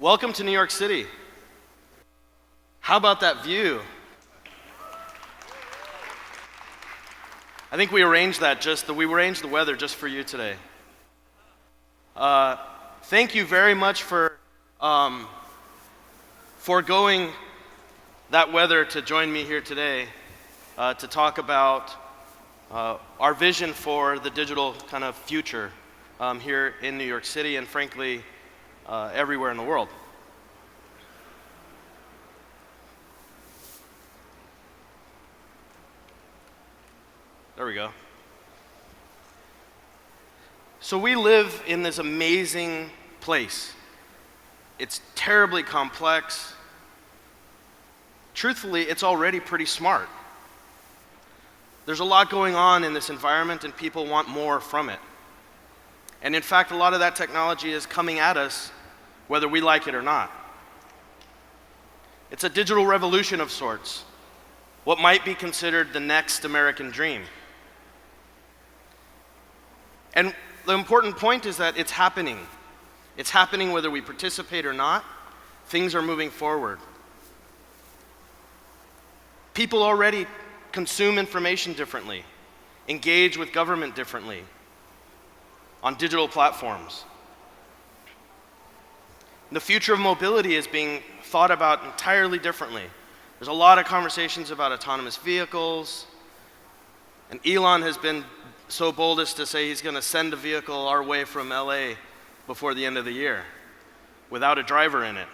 Welcome to New York City. How about that view? I think we arranged the weather just for you today. Thank you very much for foregoing that weather to join me here today to talk about our vision for the digital kind of future here in New York City and frankly everywhere in the world. There we go. So we live in this amazing place. It's terribly complex. Truthfully, it's already pretty smart. There's a lot going on in this environment and people want more from it. And in fact, a lot of that technology is coming at us whether we like it or not. It's a digital revolution of sorts, what might be considered the next American dream. And the important point is that it's happening. It's happening whether we participate or not. Things are moving forward. People already consume information differently, engage with government differently on digital platforms. The future of mobility is being thought about entirely differently. There's a lot of conversations about autonomous vehicles, and Elon has been so bold as to say he's going to send a vehicle our way from LA before the end of the year without a driver in it,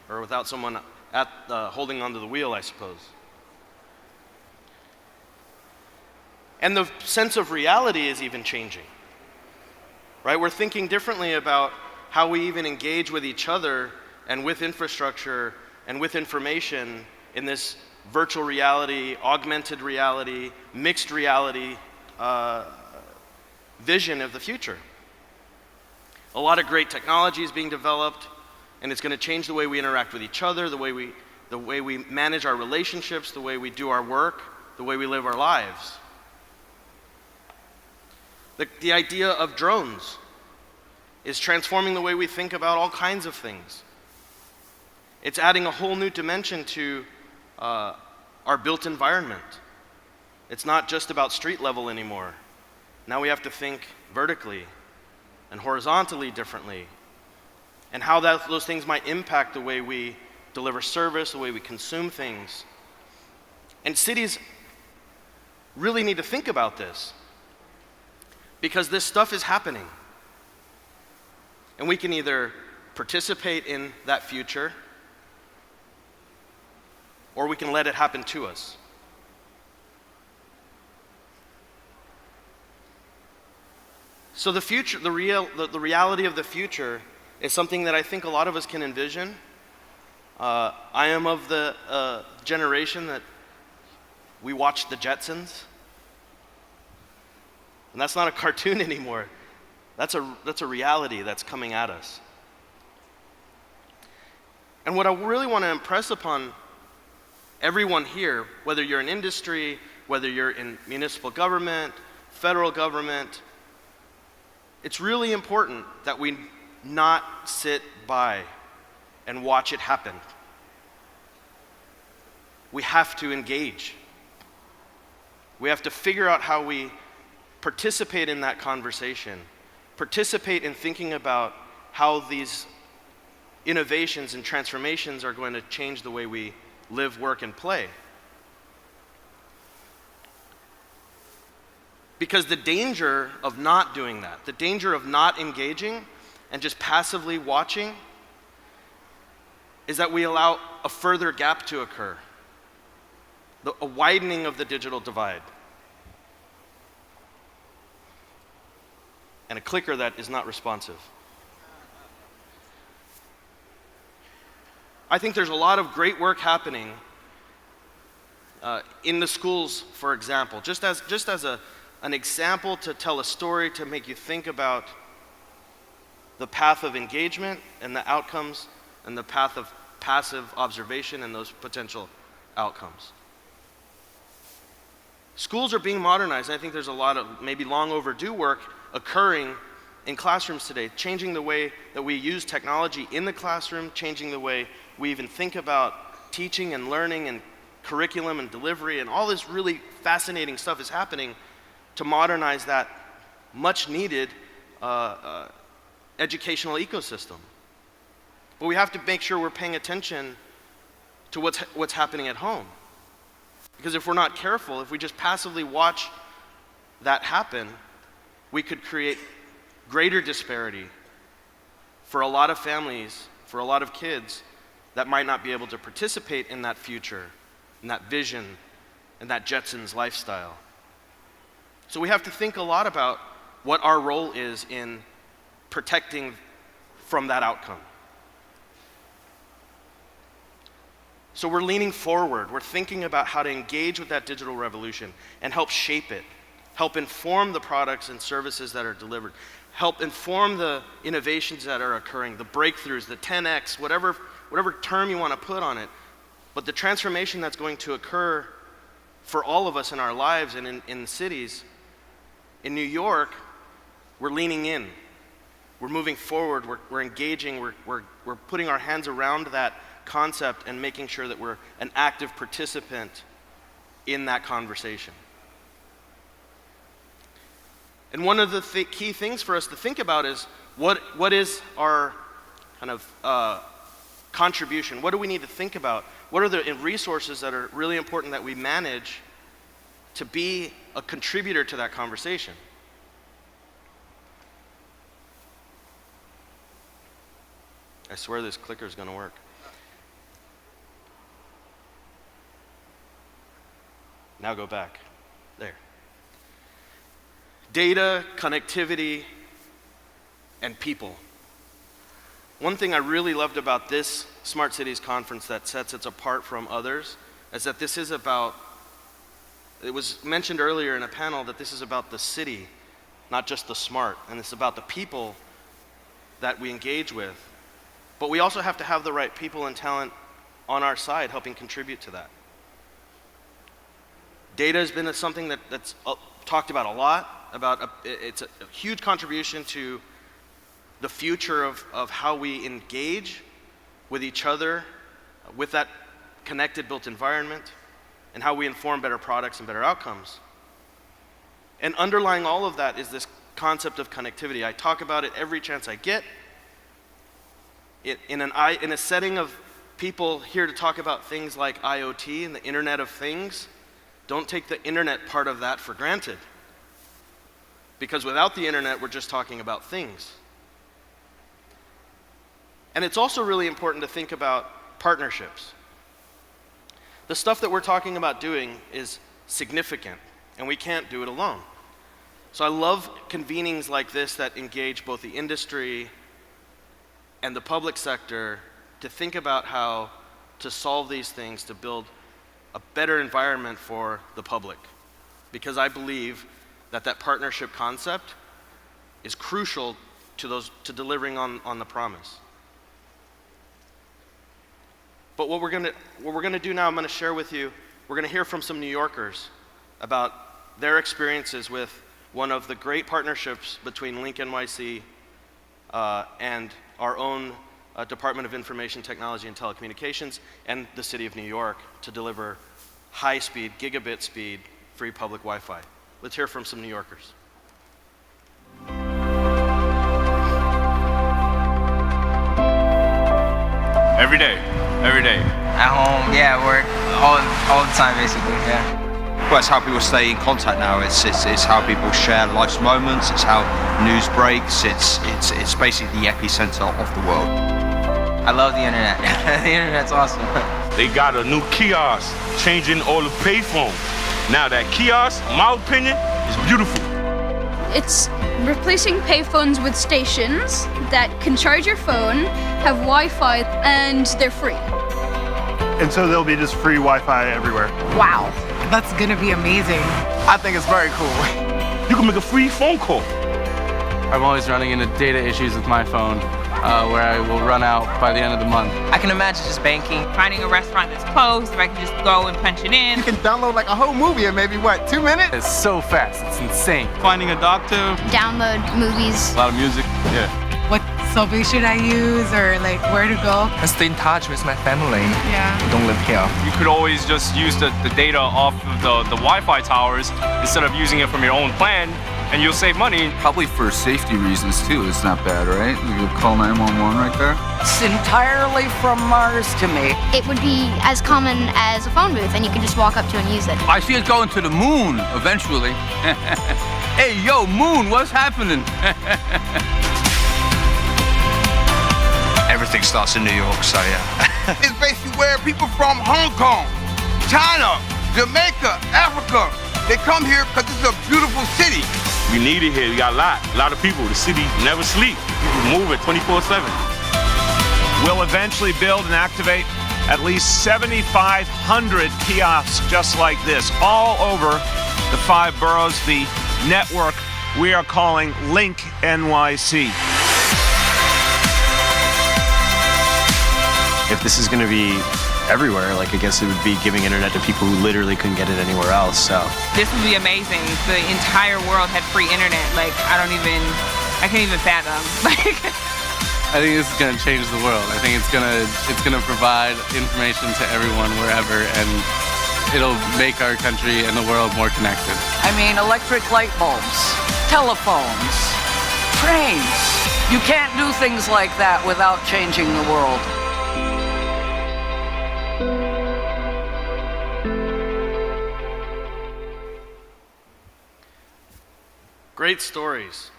or without someone holding onto the wheel, I suppose. And the sense of reality is even changing. Right? We're thinking differently about how we even engage with each other and with infrastructure and with information in this virtual reality, augmented reality, mixed reality vision of the future. A lot of great technology is being developed, and it's going to change the way we interact with each other, the way we manage our relationships, the way we do our work, the way we live our lives. The idea of drones is transforming the way we think about all kinds of things. It's adding a whole new dimension to our built environment. It's not just about street level anymore. Now we have to think vertically and horizontally differently, and how those things might impact the way we deliver service, the way we consume things. And cities really need to think about this, because this stuff is happening. And we can either participate in that future, or we can let it happen to us. So the future, the reality of the future is something that I think a lot of us can envision. I am of the generation that we watched the Jetsons. And that's not a cartoon anymore. That's a reality that's coming at us. And what I really want to impress upon everyone here, whether you're in industry, whether you're in municipal government, federal government, it's really important that we not sit by and watch it happen. We have to engage. We have to figure out how we participate in that conversation, participate in thinking about how these innovations and transformations are going to change the way we live, work, and play. Because the danger of not doing that, the danger of not engaging and just passively watching, is that we allow a further gap to occur, a widening of the digital divide. And a clicker that is not responsive. I think there's a lot of great work happening in the schools, for example, just as an example to tell a story, to make you think about the path of engagement and the outcomes, and the path of passive observation and those potential outcomes. Schools are being modernized, and I think there's a lot of maybe long overdue work occurring in classrooms today, changing the way that we use technology in the classroom, changing the way we even think about teaching and learning and curriculum and delivery, and all this really fascinating stuff is happening to modernize that much needed educational ecosystem. But we have to make sure we're paying attention to what's happening at home. Because if we're not careful, if we just passively watch that happen, we could create greater disparity for a lot of families, for a lot of kids that might not be able to participate in that future, in that vision, in that Jetsons lifestyle. So we have to think a lot about what our role is in protecting from that outcome. So we're leaning forward. We're thinking about how to engage with that digital revolution and help shape it, help inform the products and services that are delivered, help inform the innovations that are occurring, the breakthroughs, the 10x, whatever term you want to put on it. But the transformation that's going to occur for all of us in our lives and in cities, in New York, we're leaning in. We're moving forward. We're engaging. We're putting our hands around that concept and making sure that we're an active participant in that conversation. And one of the key things for us to think about is what is our kind of contribution? What do we need to think about? What are the resources that are really important that we manage to be a contributor to that conversation? I swear this clicker is going to work. Now go back. There. Data, connectivity, and people. One thing I really loved about this Smart Cities conference that sets it apart from others is that this is about, it was mentioned earlier in a panel that this is about the city, not just the smart, and it's about the people that we engage with. But we also have to have the right people and talent on our side helping contribute to that. Data has been something that's talked about a lot, it's a huge contribution to the future of how we engage with each other, with that connected built environment, and how we inform better products and better outcomes. And underlying all of that is this concept of connectivity. I talk about it every chance I get. In a setting of people here to talk about things like IoT and the Internet of Things, don't take the internet part of that for granted. Because without the internet, we're just talking about things. And it's also really important to think about partnerships. The stuff that we're talking about doing is significant, and we can't do it alone. So I love convenings like this that engage both the industry and the public sector to think about how to solve these things, to build a better environment for the public. Because I believe that partnership concept is crucial to delivering on the promise. But what we're gonna do now, I'm gonna share with you, we're gonna hear from some New Yorkers about their experiences with one of the great partnerships between Link NYC and our own Department of Information Technology and Telecommunications and the City of New York to deliver high-speed, gigabit speed, free public Wi-Fi. Let's hear from some New Yorkers. Every day. At home, yeah, at work, all the time basically, yeah. Well, it's how people stay in contact now. It's how people share life's moments. It's how news breaks. It's basically the epicenter of the world. I love the internet. The internet's awesome. They got a new kiosk changing all the payphones. Now that kiosk, in my opinion, is beautiful. It's replacing payphones with stations that can charge your phone, have Wi-Fi, and they're free. And so there'll be just free Wi-Fi everywhere. Wow, that's gonna be amazing. I think it's very cool. You can make a free phone call. I'm always running into data issues with my phone. where I will run out by the end of the month. I can imagine just banking. Finding a restaurant that's closed, if I can just go and punch it in. You can download like a whole movie in maybe, what, 2 minutes? It's so fast, it's insane. Finding a doctor. Download movies. A lot of music. Yeah. What subway should I use, or like where to go? And stay in touch with my family. Yeah. Who don't live here. You could always just use the data off of the Wi-Fi towers instead of using it from your own plan, and you'll save money. Probably for safety reasons too, it's not bad, right? You could call 911 right there. It's entirely from Mars to me. It would be as common as a phone booth, and you could just walk up to and use it. I see it going to the moon eventually. Hey, yo, moon, what's happening? Everything starts in New York, so yeah. It's basically where people from Hong Kong, China, Jamaica, Africa, they come here because it's a beautiful city. We need it here. We got a lot of people. The city never sleep. People move it 24/7. We'll eventually build and activate at least 7,500 kiosks just like this all over the 5 boroughs, the network we are calling Link NYC. If this is going to be everywhere, like I guess it would be giving internet to people who literally couldn't get it anywhere else. So This would be amazing. If the entire world had free internet. Like, I can't even fathom. Like, I think this is going to change the world. I think it's going to provide information to everyone wherever, and it'll make our country and the world more connected. I mean, electric light bulbs, telephones, trains. You can't do things like that without changing the world. Great stories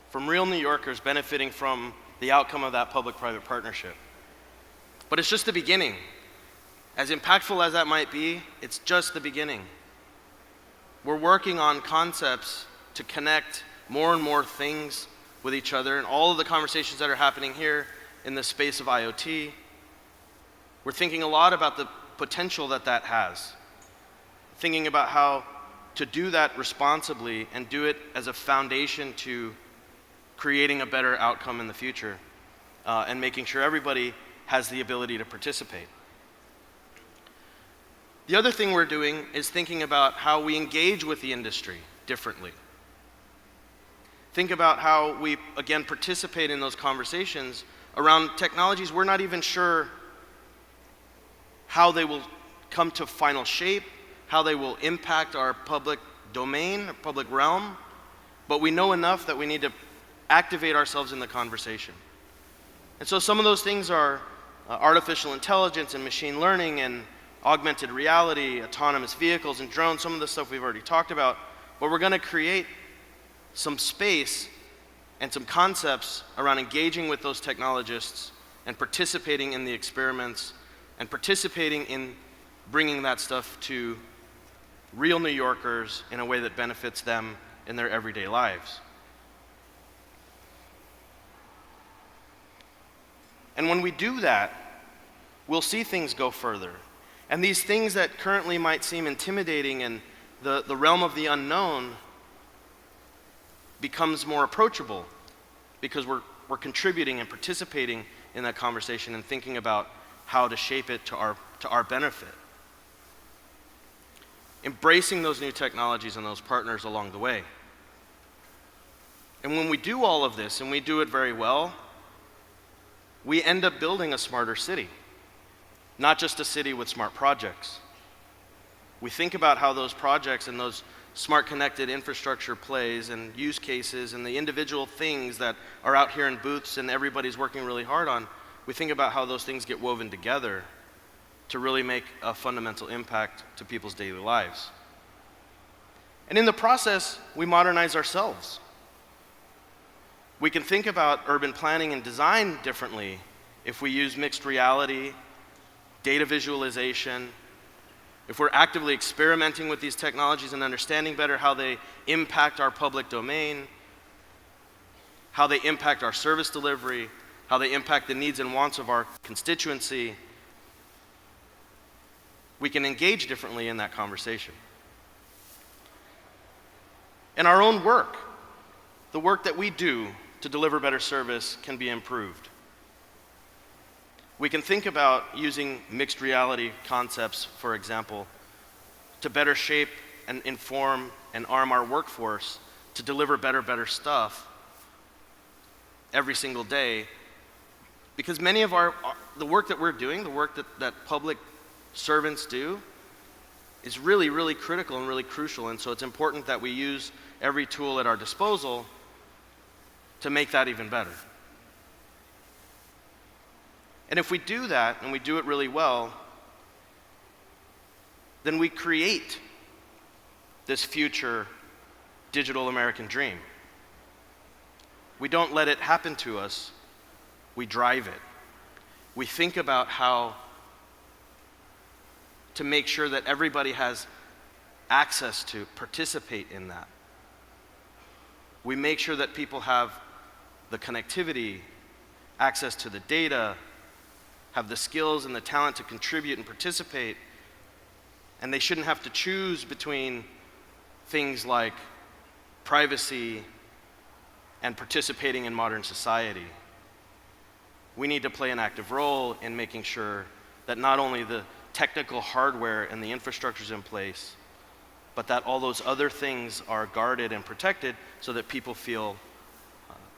from real New Yorkers benefiting from the outcome of that public-private partnership. But it's just the beginning. As impactful as that might be, it's just the beginning. We're working on concepts to connect more and more things with each other, and all of the conversations that are happening here in the space of IoT. We're thinking a lot about the potential that that has. Thinking about how to do that responsibly and do it as a foundation to creating a better outcome in the future, and making sure everybody has the ability to participate. The other thing we're doing is thinking about how we engage with the industry differently. Think about how we, again, participate in those conversations around technologies we're not even sure how they will come to final shape, how they will impact our public domain, our public realm, but we know enough that we need to activate ourselves in the conversation. And so some of those things are artificial intelligence and machine learning and augmented reality, autonomous vehicles and drones, some of the stuff we've already talked about, but we're going to create some space and some concepts around engaging with those technologists and participating in the experiments and participating in bringing that stuff to real New Yorkers in a way that benefits them in their everyday lives. And when we do that, we'll see things go further. And these things that currently might seem intimidating and the realm of the unknown becomes more approachable because we're contributing and participating in that conversation and thinking about how to shape it to our benefit. Embracing those new technologies and those partners along the way. And when we do all of this, and we do it very well, we end up building a smarter city, not just a city with smart projects. We think about how those projects and those smart connected infrastructure plays and use cases and the individual things that are out here in booths and everybody's working really hard on, we think about how those things get woven together to really make a fundamental impact to people's daily lives. And in the process, we modernize ourselves. We can think about urban planning and design differently if we use mixed reality, data visualization, if we're actively experimenting with these technologies and understanding better how they impact our public domain, how they impact our service delivery, how they impact the needs and wants of our constituency, we can engage differently in that conversation. In our own work, the work that we do to deliver better service can be improved. We can think about using mixed reality concepts, for example, to better shape and inform and arm our workforce to deliver better stuff every single day. Because many of the work that we're doing, the work that public servants do, is really, really critical and really crucial. And so it's important that we use every tool at our disposal to make that even better. And if we do that, and we do it really well, then we create this future digital American dream. We don't let it happen to us, we drive it. We think about how to make sure that everybody has access to participate in that. We make sure that people have the connectivity, access to the data, have the skills and the talent to contribute and participate, and they shouldn't have to choose between things like privacy and participating in modern society. We need to play an active role in making sure that not only the technical hardware and the infrastructure is in place, but that all those other things are guarded and protected so that people feel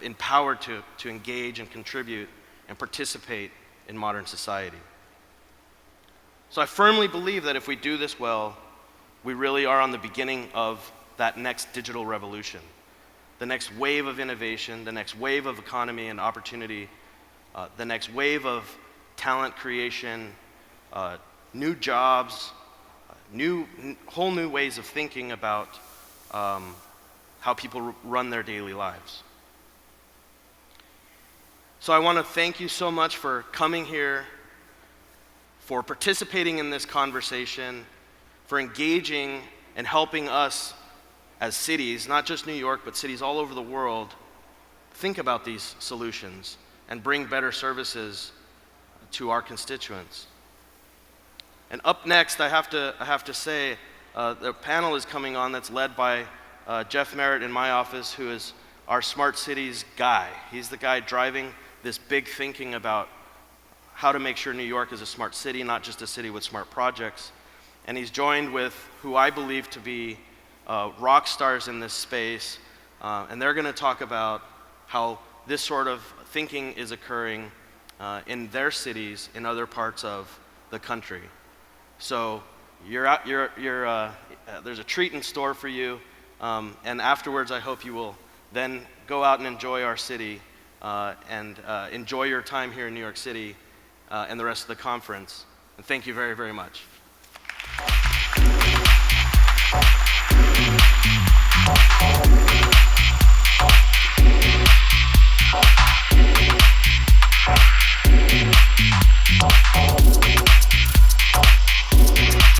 empowered to engage and contribute and participate in modern society. So I firmly believe that if we do this well, we really are on the beginning of that next digital revolution, the next wave of innovation, the next wave of economy and opportunity, the next wave of talent creation, new jobs, whole new ways of thinking about how people run their daily lives. So I want to thank you so much for coming here, for participating in this conversation, for engaging and helping us as cities, not just New York, but cities all over the world, think about these solutions and bring better services to our constituents. And up next, I have to say, the panel is coming on that's led by Jeff Merritt in my office, who is our smart cities guy. He's the guy driving this big thinking about how to make sure New York is a smart city, not just a city with smart projects. And he's joined with who I believe to be rock stars in this space, and they're going to talk about how this sort of thinking is occurring in their cities in other parts of the country. So there's a treat in store for you, and afterwards I hope you will then go out and enjoy our city and enjoy your time here in New York City and the rest of the conference. And thank you very, very much.